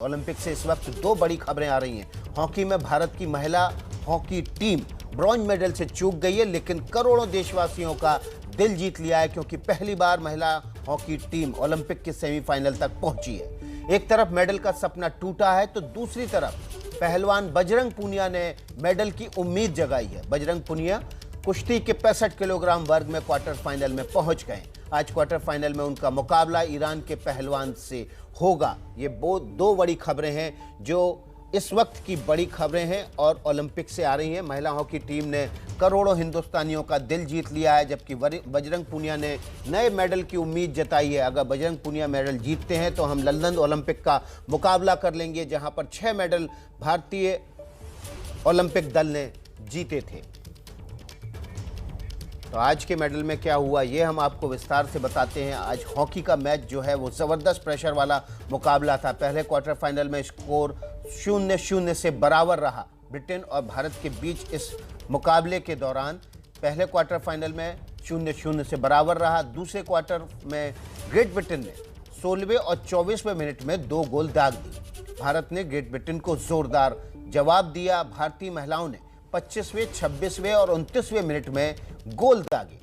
Olympic से इस वक्त दो बड़ी खबरें आ रही हैं। हॉकी में भारत की महिला हॉकी टीम ब्रॉन्ज मेडल से चूक गई है, लेकिन करोड़ों देशवासियों का दिल जीत लिया है, क्योंकि पहली बार महिला हॉकी टीम ओलंपिक के सेमीफाइनल तक पहुंची है। एक तरफ मेडल का सपना टूटा है, तो दूसरी तरफ पहलवान बजरंग पूनिया ने मेडल की उम्मीद जगाई है। बजरंग पूनिया कुश्ती के 65 किलोग्राम वर्ग में क्वार्टर फाइनल में पहुंच गए। आज क्वार्टर फाइनल में उनका मुकाबला ईरान के पहलवान से होगा। ये दो बड़ी खबरें हैं जो इस वक्त की बड़ी खबरें हैं और ओलंपिक से आ रही हैं। महिला हॉकी टीम ने करोड़ों हिंदुस्तानियों का दिल जीत लिया है, जबकि बजरंग पूनिया ने नए मेडल की उम्मीद जताई है। अगर बजरंग पूनिया मेडल जीतते हैं तो हम लंदन ओलंपिक का मुकाबला कर लेंगे, जहां पर 6 मेडल भारतीय ओलंपिक दल ने जीते थे। तो आज के मेडल में क्या हुआ ये हम आपको विस्तार से बताते हैं। आज हॉकी का मैच जो है वो ज़बरदस्त प्रेशर वाला मुकाबला था। पहले क्वार्टर फाइनल में स्कोर 0-0 से बराबर रहा। ब्रिटेन और भारत के बीच इस मुकाबले के दौरान पहले क्वार्टर फाइनल में 0-0 से बराबर रहा। दूसरे क्वार्टर में ग्रेट ब्रिटेन ने 16वें और 24वें मिनट में 2 गोल दाग दिए। भारत ने ग्रेट ब्रिटेन को जोरदार जवाब दिया। भारतीय महिलाओं ने 25वें, 26वें और 29वें मिनट में गोल दागे।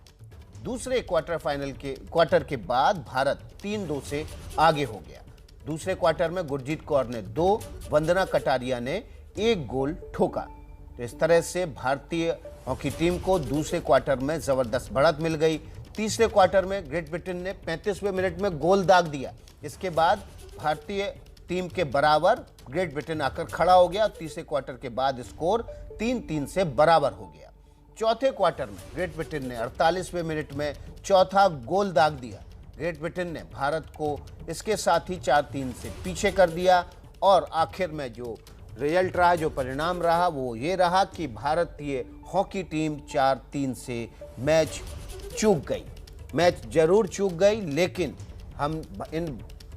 दूसरे क्वार्टर के बाद भारत 3-2 से आगे हो गया। दूसरे क्वार्टर में गुरजीत कौर ने 2, वंदना कटारिया ने 1 गोल ठोका। तो इस तरह से भारतीय हॉकी टीम को दूसरे क्वार्टर में जबरदस्त बढ़त मिल गई। तीसरे क्वार्टर में ग्रेट ब्रिटेन ने 35वें मिनट में गोल दाग दिया। इसके बाद भारतीय टीम के बराबर ग्रेट ब्रिटेन आकर खड़ा हो गया। तीसरे क्वार्टर के बाद स्कोर 3-3 से बराबर हो गया। चौथे क्वार्टर में ग्रेट ब्रिटेन ने 48वें मिनट में चौथा गोल दाग दिया। ग्रेट ब्रिटेन ने भारत को इसके साथ ही 4-3 से पीछे कर दिया और आखिर में जो रिजल्ट रहा, जो परिणाम रहा, वो ये रहा कि भारतीय हॉकी टीम 4-3 से मैच चूक गई। मैच जरूर चूक गई, लेकिन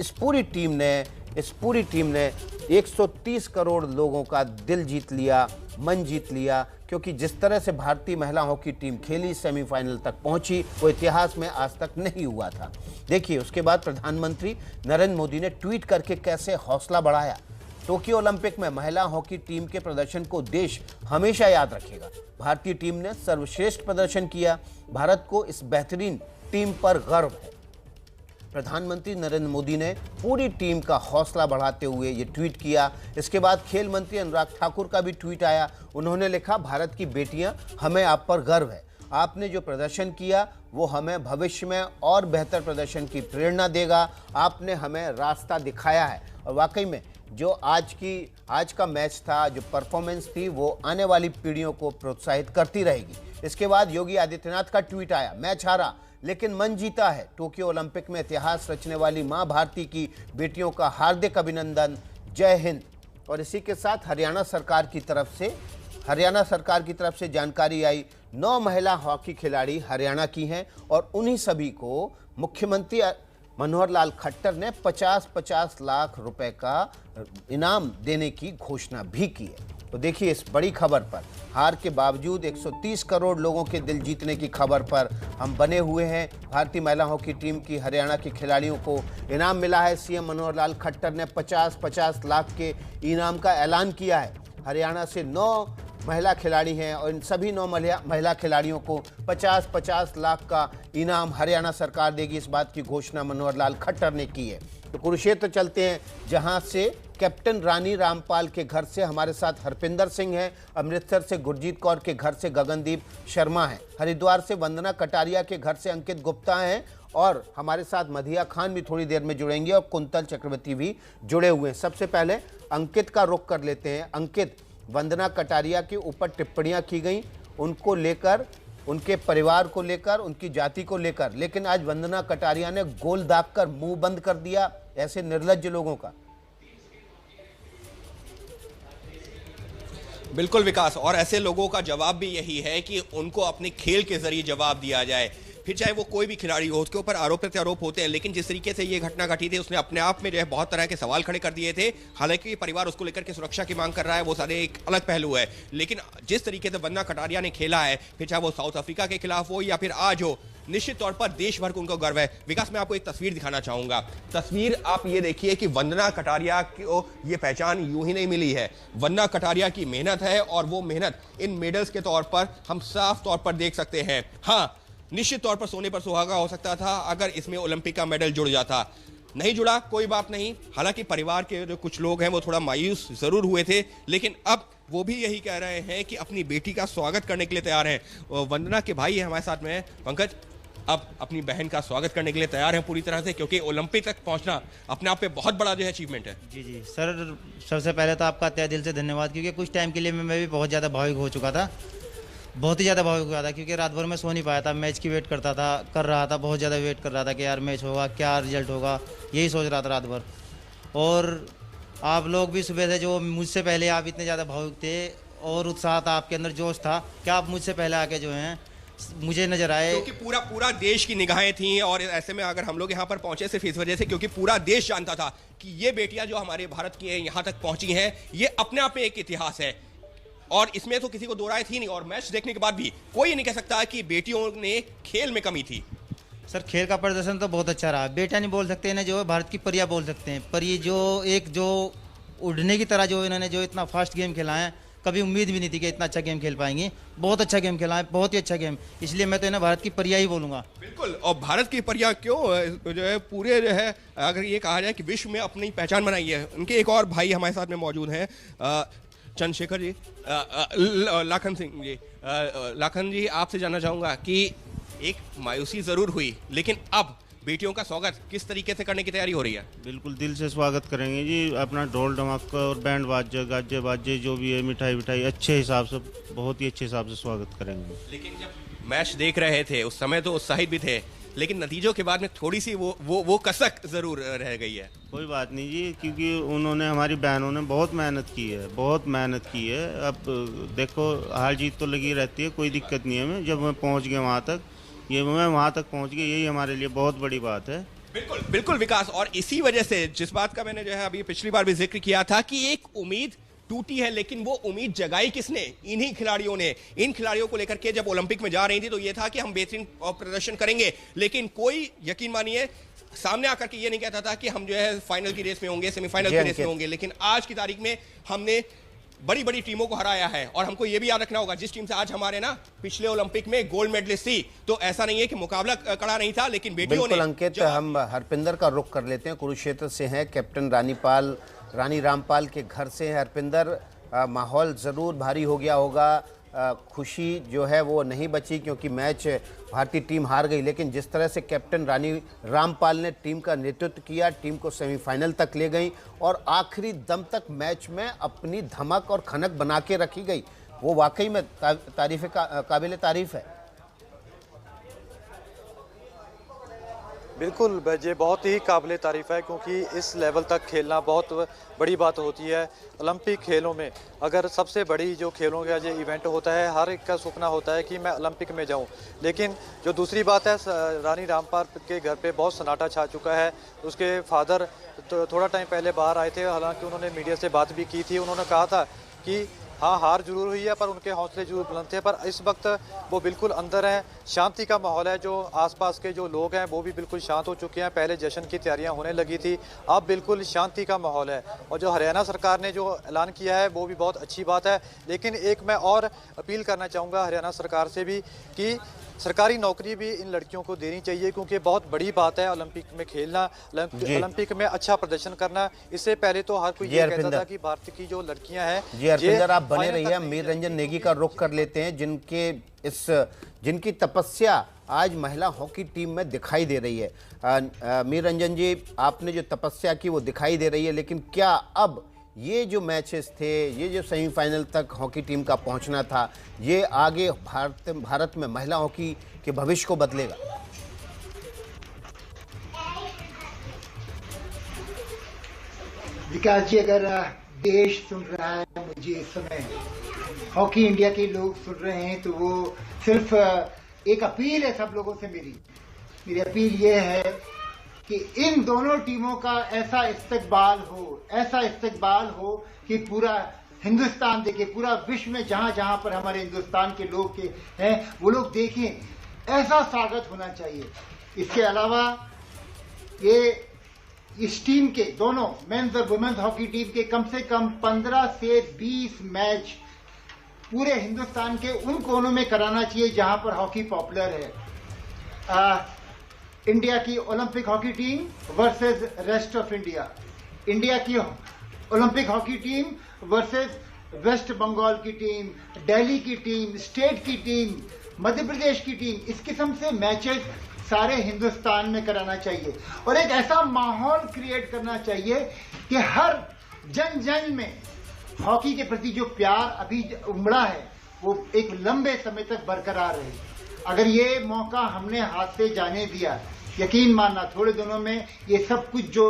इस पूरी टीम ने 130 करोड़ लोगों का दिल जीत लिया, मन जीत लिया, क्योंकि जिस तरह से भारतीय महिला हॉकी टीम खेली, सेमीफाइनल तक पहुंची, वो इतिहास में आज तक नहीं हुआ था। देखिए, उसके बाद प्रधानमंत्री नरेंद्र मोदी ने ट्वीट करके कैसे हौसला बढ़ाया। टोक्यो ओलंपिक में महिला हॉकी टीम के प्रदर्शन को देश हमेशा याद रखेगा। भारतीय टीम ने सर्वश्रेष्ठ प्रदर्शन किया। भारत को इस बेहतरीन टीम पर गर्व है। प्रधानमंत्री नरेंद्र मोदी ने पूरी टीम का हौसला बढ़ाते हुए ये ट्वीट किया। इसके बाद खेल मंत्री अनुराग ठाकुर का भी ट्वीट आया। उन्होंने लिखा, भारत की बेटियां, हमें आप पर गर्व है। आपने जो प्रदर्शन किया वो हमें भविष्य में और बेहतर प्रदर्शन की प्रेरणा देगा। आपने हमें रास्ता दिखाया है। और वाकई में जो आज का मैच था, जो परफॉर्मेंस थी, वो आने वाली पीढ़ियों को प्रोत्साहित करती रहेगी। इसके बाद योगी आदित्यनाथ का ट्वीट आया, मैच हारा लेकिन मन जीता है। टोक्यो ओलंपिक में इतिहास रचने वाली मां भारती की बेटियों का हार्दिक अभिनंदन, जय हिंद। और इसी के साथ हरियाणा सरकार की तरफ से जानकारी आई, 9 महिला हॉकी खिलाड़ी हरियाणा की हैं और उन्हीं सभी को मुख्यमंत्री मनोहर लाल खट्टर ने 50-50 लाख रुपए का इनाम देने की घोषणा भी की है। तो देखिए, इस बड़ी खबर पर, हार के बावजूद 130 करोड़ लोगों के दिल जीतने की खबर पर हम बने हुए हैं। भारतीय महिला हॉकी टीम की हरियाणा के खिलाड़ियों को इनाम मिला है। सीएम मनोहर लाल खट्टर ने 50-50 लाख के इनाम का ऐलान किया है। हरियाणा से 9 महिला खिलाड़ी हैं और इन सभी 9 महिला खिलाड़ियों को 50-50 लाख का इनाम हरियाणा सरकार देगी। इस बात की घोषणा मनोहर लाल खट्टर ने की है। तो कुरुक्षेत्र चलते हैं, जहां से कैप्टन रानी रामपाल के घर से हमारे साथ हरपिंदर सिंह हैं, अमृतसर से गुरजीत कौर के घर से गगनदीप शर्मा हैं, हरिद्वार से वंदना कटारिया के घर से अंकित गुप्ता हैं और हमारे साथ मधिया खान भी थोड़ी देर में जुड़ेंगे और कुंतल चक्रवर्ती भी जुड़े हुए हैं। सबसे पहले अंकित का रुख कर लेते हैं। अंकित, वंदना कटारिया के ऊपर टिप्पणियां की गई, उनको लेकर, उनके परिवार को लेकर, उनकी जाति को लेकर, लेकिन आज वंदना कटारिया ने गोल दागकर मुंह बंद कर दिया ऐसे निर्लज्ज लोगों का। बिल्कुल विकास, और ऐसे लोगों का जवाब भी यही है कि उनको अपने खेल के जरिए जवाब दिया जाए। फिर चाहे वो कोई भी खिलाड़ी हो, उसके ऊपर आरोप प्रत्यारोप होते हैं, लेकिन जिस तरीके से ये घटना घटी थी उसने अपने आप में जो है बहुत तरह के सवाल खड़े कर दिए थे। हालांकि परिवार उसको लेकर के सुरक्षा की मांग कर रहा है, वो सारे एक अलग पहलू है, लेकिन जिस तरीके से वंदना कटारिया ने खेला है, फिर चाहे वो साउथ अफ्रीका के खिलाफ हो या फिर आज हो, निश्चित तौर पर देश भर को उनको गर्व है। विकास, मैं आपको एक तस्वीर दिखाना चाहूंगा। तस्वीर आप ये देखिए कि वंदना कटारिया को ये पहचान यूं ही नहीं मिली है, वंदना कटारिया की मेहनत है, और वो मेहनत इन मेडल्स के तौर पर हम साफ तौर पर देख सकते हैं। हाँ, निश्चित तौर पर सोने पर सुहागा हो सकता था अगर इसमें ओलंपिक का मेडल जुड़ जाता, नहीं जुड़ा, कोई बात नहीं। हालांकि परिवार के जो कुछ लोग हैं वो थोड़ा मायूस जरूर हुए थे, लेकिन अब वो भी यही कह रहे हैं कि अपनी बेटी का स्वागत करने के लिए तैयार हैं। वंदना के भाई हमारे साथ में पंकज, अब अपनी बहन का स्वागत करने के लिए तैयार हैं पूरी तरह से, क्योंकि ओलंपिक तक पहुंचना अपने आप पे बहुत बड़ा जो है अचीवमेंट है। जी जी सर, सबसे पहले तो आपका तहे दिल से धन्यवाद, क्योंकि कुछ टाइम के लिए मैं भी बहुत ज़्यादा भावुक हो चुका था, बहुत ही ज़्यादा भावुक हुआ था, क्योंकि रात भर में सो नहीं पाया था। मैच की वेट कर रहा था, बहुत ज़्यादा वेट कर रहा था कि यार मैच होगा, क्या रिजल्ट होगा, यही सोच रहा था रात भर। और आप लोग भी सुबह से जो मुझसे पहले आप इतने ज़्यादा भावुक थे और उत्साह था आपके अंदर, जोश था कि आप मुझसे पहले आके जो हैं मुझे नजर आए, क्योंकि पूरा देश की निगाहें थीं, और ऐसे में अगर हम लोग यहाँ पर पहुंचे सिर्फ इस वजह से क्योंकि पूरा देश जानता था कि ये बेटियां जो हमारे भारत की हैं यहाँ तक पहुंची हैं, ये अपने आप में एक इतिहास है, और इसमें तो किसी को दो राय थी नहीं। और मैच देखने के बाद भी कोई ये नहीं कह सकता कि बेटियों ने खेल में कमी थी। सर खेल का प्रदर्शन तो बहुत अच्छा रहा, बेटा नहीं बोल सकते, इन्हें जो है भारत की परिया बोल सकते हैं। पर ये जो उड़ने की तरह जो इन्होंने जो इतना फास्ट गेम खेला है, कभी उम्मीद भी नहीं थी कि इतना अच्छा गेम खेल पाएंगे। बहुत अच्छा गेम खेला है, बहुत ही अच्छा गेम, इसलिए मैं तो इन्हें भारत की परिया ही बोलूंगा। बिल्कुल, और भारत की परिया क्यों जो है पूरे जो है अगर ये कहा जाए कि विश्व में अपनी पहचान बनाई है। उनके एक और भाई हमारे साथ में मौजूद हैं, चंद्रशेखर जी, लाखन सिंह जी। लाखन जी, आपसे जानना चाहूंगा कि एक मायूसी जरूर हुई, लेकिन अब बेटियों का स्वागत किस तरीके से करने की तैयारी हो रही है? बिल्कुल दिल से स्वागत करेंगे जी, अपना ढोल ढमाका और बैंड बाजे गाजे बाजे जो भी है, मिठाई अच्छे हिसाब से, बहुत ही अच्छे हिसाब से स्वागत करेंगे। लेकिन जब मैच देख रहे थे उस समय तो उत्साहित भी थे, लेकिन नतीजों के बाद में थोड़ी सी वो कसक जरूर रह गई है। कोई बात नहीं जी, क्योंकि उन्होंने, हमारी बहनों ने बहुत मेहनत की है। अब देखो हार जीत तो लगी रहती है, कोई दिक्कत नहीं है। हमें जब मैं पहुंच गया वहाँ तक, मैं वहाँ तक पहुँच गया, यही हमारे लिए बहुत बड़ी बात है। बिल्कुल बिल्कुल विकास, और इसी वजह से जिस बात का मैंने जो है अभी पिछली बार भी जिक्र किया था कि एक उम्मीद टूटी है, लेकिन वो उम्मीद जगाई किसने? इन्हीं खिलाड़ियों ने। इन खिलाड़ियों को लेकर के जब ओलंपिक में जा रही थी तो ये था कि हम बेहतरीन प्रदर्शन करेंगे, लेकिन कोई यकीन मानिए सामने आकर के ये नहीं कहता था कि हम जो है फाइनल की रेस में होंगे, सेमीफाइनल की रेस में होंगे। लेकिन आज की तारीख में हमने बड़ी बड़ी टीमों को हराया है, और हमको ये भी याद रखना होगा जिस टीम से आज हमारे ना पिछले ओलंपिक में गोल्ड मेडलिस्ट थी, तो ऐसा नहीं है कि मुकाबला कड़ा नहीं था, लेकिन बेटियों ने। अंकित, हम हरपिंदर का रुख कर लेते हैं, कुरुक्षेत्र से हैं, कैप्टन रानी रामपाल के घर से हैं हरपिंदर। माहौल ज़रूर भारी हो गया होगा, खुशी जो है वो नहीं बची क्योंकि मैच भारतीय टीम हार गई, लेकिन जिस तरह से कैप्टन रानी रामपाल ने टीम का नेतृत्व किया, टीम को सेमीफाइनल तक ले गई और आखिरी दम तक मैच में अपनी धमक और खनक बना के रखी गई, वो वाकई में काबिल तारीफ है। बिल्कुल, ये बहुत ही काबिल तारीफ़ है, क्योंकि इस लेवल तक खेलना बहुत बड़ी बात होती है। ओलंपिक खेलों में अगर सबसे बड़ी जो खेलों का ये इवेंट होता है, हर एक का सपना होता है कि मैं ओलंपिक में जाऊं। लेकिन जो दूसरी बात है, रानी रामपाल के घर पे बहुत सन्नाटा छा चुका है। उसके फादर तो थोड़ा टाइम पहले बाहर आए थे, हालांकि उन्होंने मीडिया से बात भी की थी। उन्होंने कहा था कि हाँ, हार जरूर हुई है पर उनके हौसले जरूर बुलंद थे, पर इस वक्त वो बिल्कुल अंदर हैं, शांति का माहौल है। जो आसपास के जो लोग हैं वो भी बिल्कुल शांत हो चुके हैं। पहले जश्न की तैयारियां होने लगी थी, अब बिल्कुल शांति का माहौल है। और जो हरियाणा सरकार ने जो ऐलान किया है वो भी बहुत अच्छी बात है। लेकिन एक मैं और अपील करना चाहूँगा हरियाणा सरकार से भी कि सरकारी नौकरी भी इन लड़कियों को देनी चाहिए, क्योंकि बहुत बड़ी बात है ओलंपिक में खेलना, ओलंपिक में अच्छा प्रदर्शन करना। इससे पहले तो हर कोई ये कहता था कि भारत की जो लड़कियां हैं। जी हरपिंदर, आप बने रहिए। मीर रंजन नेगी का रुख कर लेते हैं, जिनकी तपस्या आज महिला हॉकी टीम में दिखाई दे रही है। मीर रंजन जी, आपने जो तपस्या की वो दिखाई दे रही है, लेकिन क्या अब ये जो मैचेस थे, ये जो सेमीफाइनल तक हॉकी टीम का पहुंचना था, ये आगे भारत में महिला हॉकी के भविष्य को बदलेगा? विकास जी, अगर देश सुन रहा है मुझे इस समय, हॉकी इंडिया के लोग सुन रहे हैं, तो वो सिर्फ एक अपील है सब लोगों से मेरी अपील ये है कि इन दोनों टीमों का ऐसा इस्तकबाल हो कि पूरा हिंदुस्तान देखे, पूरा विश्व में जहां जहां पर हमारे हिंदुस्तान के लोग के हैं वो लोग देखें, ऐसा स्वागत होना चाहिए। इसके अलावा ये इस टीम के दोनों मेंस और वुमेन्स हॉकी टीम के कम से कम 15 से 20 मैच पूरे हिंदुस्तान के उन कोनों में कराना चाहिए जहां पर हॉकी पॉपुलर है। इंडिया की Olympic hockey team versus rest of India, India की Olympic hockey team versus West Bengal की टीम, दिल्ली की टीम, स्टेट की टीम, मध्य प्रदेश की टीम, इस किस्म से मैचेस सारे हिंदुस्तान में कराना चाहिए और एक ऐसा माहौल क्रिएट करना चाहिए कि हर जन जन में हॉकी के प्रति जो प्यार अभी उमड़ा है वो एक लंबे समय तक बरकरार रहे। अगर ये मौका हमने हाथ से जाने दिया, यकीन मानना थोड़े दिनों में ये सब कुछ जो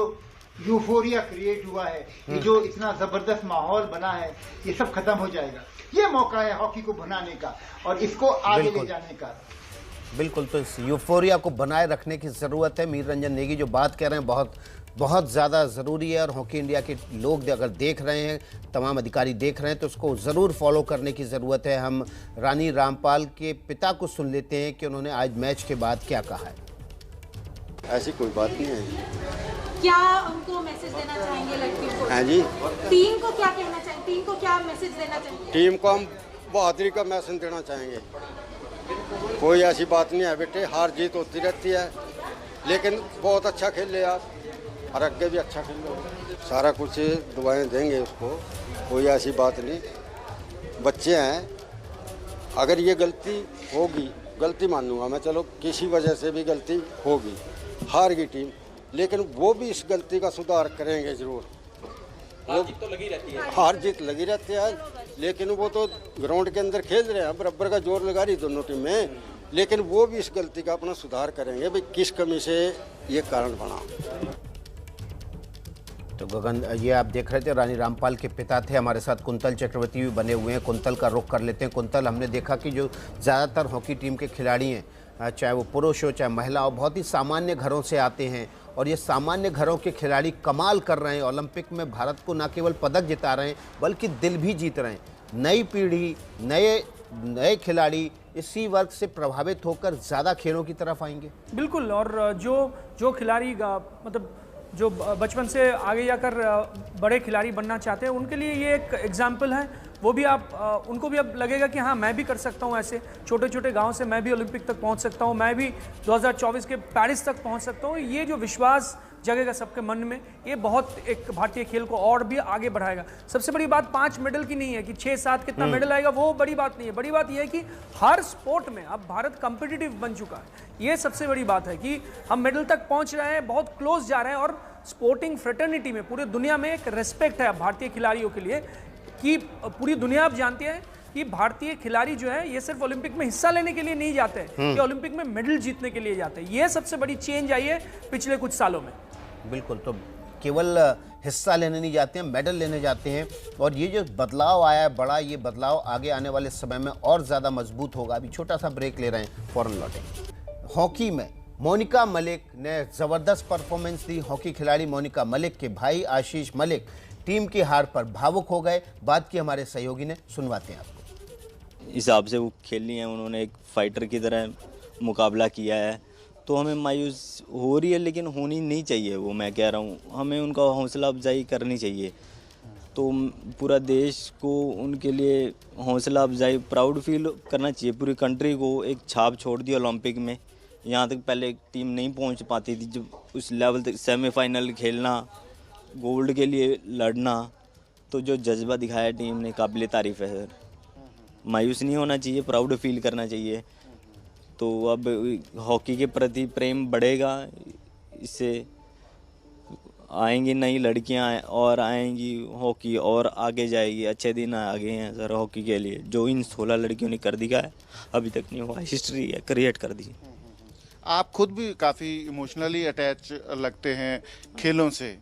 यूफोरिया क्रिएट हुआ है, ये जो इतना जबरदस्त माहौल बना है, ये सब खत्म हो जाएगा। ये मौका है हॉकी को बनाने का और इसको आगे ले जाने का। बिल्कुल, तो इस यूफोरिया को बनाए रखने की ज़रूरत है। मीर रंजन नेगी जो बात कह रहे हैं बहुत ज़्यादा ज़रूरी है और हॉकी इंडिया के लोग अगर देख रहे हैं, तमाम अधिकारी देख रहे हैं तो उसको ज़रूर फॉलो करने की ज़रूरत है। हम रानी रामपाल के पिता को सुन लेते हैं कि उन्होंने आज मैच के बाद क्या कहा है। ऐसी कोई बात नहीं है। क्या उनको मैसेज देना चाहेंगे लड़कियों को? हाँ जी, टीम को क्या कहना चाहेंगे? टीम को क्या मैसेज देना चाहेंगे? टीम को हम बहादुरी का मैसेज देना चाहेंगे। कोई ऐसी बात नहीं है बेटे, हार जीत होती रहती है, लेकिन बहुत अच्छा खेल ले आप और आगे भी अच्छा खेल लो। सारा कुछ दुआएं देंगे उसको, कोई ऐसी बात नहीं। बच्चे हैं, अगर ये गलती होगी, गलती मानूंगा मैं, चलो किसी वजह से भी गलती होगी, हार गई टीम, लेकिन वो भी इस गलती का सुधार करेंगे जरूर। हार जीत तो लगी रहती है, हार जीत लगी रहती है, लेकिन वो तो ग्राउंड के अंदर खेल रहे हैं, बराबर का जोर लगा रही दोनों टीमें, लेकिन वो भी इस गलती का अपना सुधार करेंगे भाई किस कमी से ये कारण बना। तो गगन, ये आप देख रहे थे रानी रामपाल के पिता थे, हमारे साथ कुंतल चक्रवर्ती भी बने हुए हैं। कुंतल का रुख कर लेते हैं। कुंतल, हमने देखा कि जो ज़्यादातर हॉकी टीम के खिलाड़ी हैं, चाहे वो पुरुष हो चाहे महिला हो, बहुत ही सामान्य घरों से आते हैं और ये सामान्य घरों के खिलाड़ी कमाल कर रहे हैं। ओलंपिक में भारत को न केवल पदक जिता रहे हैं बल्कि दिल भी जीत रहे हैं। नई पीढ़ी, नए खिलाड़ी इसी वर्ग से प्रभावित होकर ज़्यादा खेलों की तरफ आएंगे। बिल्कुल, और जो खिलाड़ी मतलब जो बचपन से आगे जाकर बड़े खिलाड़ी बनना चाहते हैं, उनके लिए ये एक एग्जाम्पल है। वो भी उनको भी अब लगेगा कि हाँ, मैं भी कर सकता हूँ, ऐसे छोटे छोटे गांव से मैं भी ओलंपिक तक पहुँच सकता हूँ, मैं भी 2024 के पेरिस तक पहुँच सकता हूँ। ये जो विश्वास जगेगा सबके मन में, ये बहुत एक भारतीय खेल को और भी आगे बढ़ाएगा। सबसे बड़ी बात 5 मेडल की नहीं है कि 6-7 कितना मेडल आएगा, वो बड़ी बात नहीं है। बड़ी बात यह है कि हर स्पोर्ट में अब भारत कॉम्पिटिटिव बन चुका है। ये सबसे बड़ी बात है कि हम मेडल तक पहुंच रहे हैं, बहुत क्लोज जा रहे हैं। और स्पोर्टिंग फ्रेटर्निटी में पूरी दुनिया में एक रेस्पेक्ट है भारतीय खिलाड़ियों के लिए कि पूरी दुनिया अब जानती है कि भारतीय खिलाड़ी जो है ये सिर्फ ओलंपिक में हिस्सा लेने के लिए नहीं जाते हैं, ये ओलंपिक में मेडल जीतने के लिए जाते हैं। ये सबसे बड़ी चेंज आई है पिछले कुछ सालों में। बिल्कुल, तो केवल हिस्सा लेने नहीं जाते हैं, मेडल लेने जाते हैं। और ये जो बदलाव आया है बड़ा, ये बदलाव आगे आने वाले समय में और ज़्यादा मजबूत होगा। अभी छोटा सा ब्रेक ले रहे हैं, फौरन लौटेंगे। हॉकी में मोनिका मलिक ने ज़बरदस्त परफॉर्मेंस दी। हॉकी खिलाड़ी मोनिका मलिक के भाई आशीष मलिक टीम की हार पर भावुक हो गए। बात की हमारे सहयोगी ने, सुनवाते हैं आपको। हिसाब से वो खेलनी है, उन्होंने एक फाइटर की तरह मुकाबला किया है, तो हमें मायूस हो रही है, लेकिन होनी नहीं चाहिए। वो मैं कह रहा हूँ, हमें उनका हौसला अफजाई करनी चाहिए। तो पूरा देश को उनके लिए हौसला अफजाई, प्राउड फील करना चाहिए। पूरी कंट्री को एक छाप छोड़ दी ओलंपिक में। यहाँ तक पहले एक टीम नहीं पहुँच पाती थी, जब उस लेवल तक सेमीफाइनल खेलना, गोल्ड के लिए लड़ना, तो जो जज्बा दिखाया टीम ने काबिल तारीफ़ है सर। मायूस नहीं होना चाहिए, प्राउड फील करना चाहिए। तो अब हॉकी के प्रति प्रेम बढ़ेगा, इससे आएंगी नई लड़कियां और आएंगी, हॉकी और आगे जाएगी। अच्छे दिन आगे हैं सर हॉकी के लिए, जो इन 16 लड़कियों ने कर दिया है अभी तक नहीं हुआ, हिस्ट्री है क्रिएट कर दी। आप खुद भी काफ़ी इमोशनली अटैच लगते हैं खेलों से।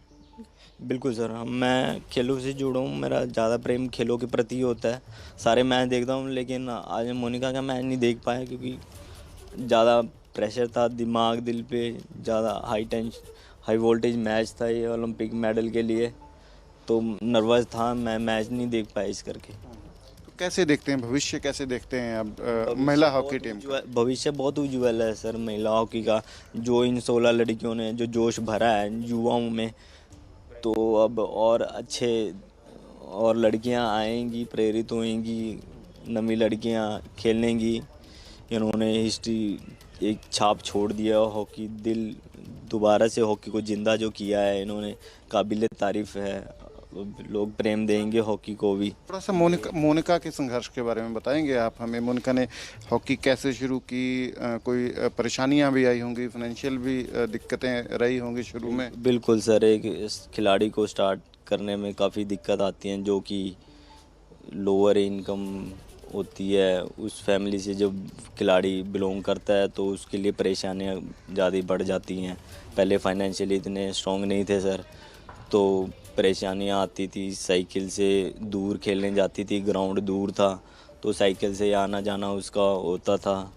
बिल्कुल सर, मैं खेलों से जुड़ा हूँ, मेरा ज़्यादा प्रेम खेलों के प्रति होता है। सारे मैच देखता हूँ, लेकिन आज मोनिका का मैच नहीं देख पाया क्योंकि ज़्यादा प्रेशर था दिमाग दिल पे, ज़्यादा हाई वोल्टेज मैच था ये ओलंपिक मेडल के लिए, तो नर्वस था मैं, मैच नहीं देख पाया इस करके। तो कैसे देखते हैं भविष्य, कैसे देखते हैं अब महिला हॉकी टीम का? भविष्य बहुत उज्ज्वल है सर महिला हॉकी का। जो इन 16 लड़कियों ने जो जोश भरा है युवाओं में, तो अब और अच्छे और लड़कियां आएंगी, प्रेरित होएंगी, नवी लड़कियां खेलेंगी। इन्होंने हिस्ट्री एक छाप छोड़ दिया हॉकी, दिल दोबारा से हॉकी को जिंदा जो किया है इन्होंने, काबिल तारीफ है। लोग प्रेम देंगे हॉकी को भी। थोड़ा सा मोनिका के संघर्ष के बारे में बताएंगे आप हमें? मोनिका ने हॉकी कैसे शुरू की? कोई परेशानियां भी आई होंगी, फाइनेंशियल भी दिक्कतें रही होंगी शुरू में? बिल्कुल सर, एक खिलाड़ी को स्टार्ट करने में काफ़ी दिक्कत आती हैं, जो कि लोअर इनकम होती है। उस फैमिली से जब खिलाड़ी बिलोंग करता है तो उसके लिए परेशानियां ज़्यादा बढ़ जाती हैं। पहले फाइनेंशियली इतने स्ट्रॉन्ग नहीं थे सर, तो परेशानियां आती थी। साइकिल से दूर खेलने जाती थी, ग्राउंड दूर था, तो साइकिल से आना जाना उसका होता था।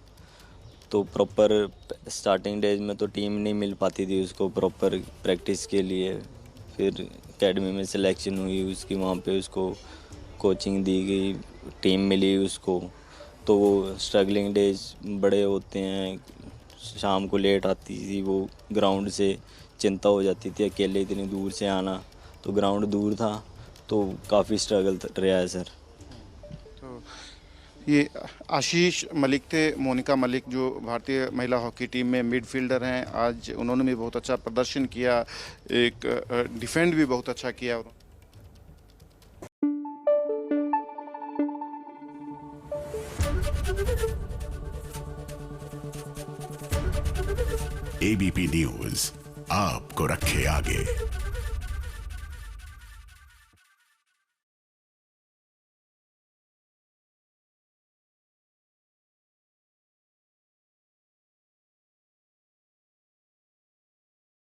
तो प्रॉपर स्टार्टिंग डेज में तो टीम नहीं मिल पाती थी उसको प्रॉपर प्रैक्टिस के लिए। फिर एकेडमी में सिलेक्शन हुई उसकी, वहाँ पे उसको कोचिंग दी गई, टीम मिली उसको। तो वो स्ट्रगलिंग डेज बड़े होते हैं, शाम को लेट आती थी वो ग्राउंड से, चिंता हो जाती थी अकेले इतनी दूर से आना, तो ग्राउंड दूर था, तो काफ़ी स्ट्रगल रहा है सर। तो ये आशीष मलिक थे, मोनिका मलिक, जो भारतीय महिला हॉकी टीम में मिडफील्डर हैं। आज उन्होंने भी बहुत अच्छा प्रदर्शन किया, एक डिफेंड भी बहुत अच्छा किया। एबीपी न्यूज़ आपको रखे आगे।